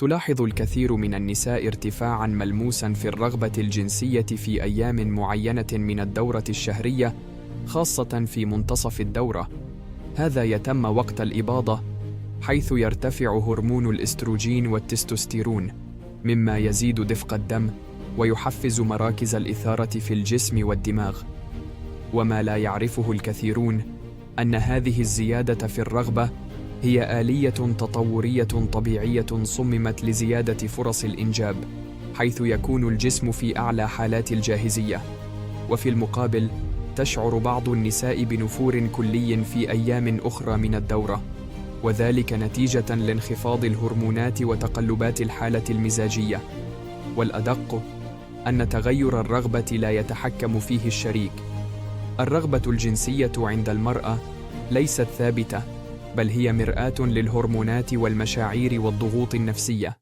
تلاحظ الكثير من النساء ارتفاعاً ملموساً في الرغبة الجنسية في أيام معينة من الدورة الشهرية، خاصة في منتصف الدورة. هذا يتم وقت الإباضة، حيث يرتفع هرمون الإستروجين والتستوستيرون، مما يزيد دفق الدم ويحفز مراكز الإثارة في الجسم والدماغ. وما لا يعرفه الكثيرون أن هذه الزيادة في الرغبة هي آلية تطورية طبيعية صممت لزيادة فرص الإنجاب، حيث يكون الجسم في أعلى حالات الجاهزية. وفي المقابل، تشعر بعض النساء بنفور كلي في أيام أخرى من الدورة، وذلك نتيجة لانخفاض الهرمونات وتقلبات الحالة المزاجية. والأدق أن تغير الرغبة لا يتحكم فيه الشريك. الرغبة الجنسية عند المرأة ليست ثابتة، بل هي مرآة للهرمونات والمشاعر والضغوط النفسية.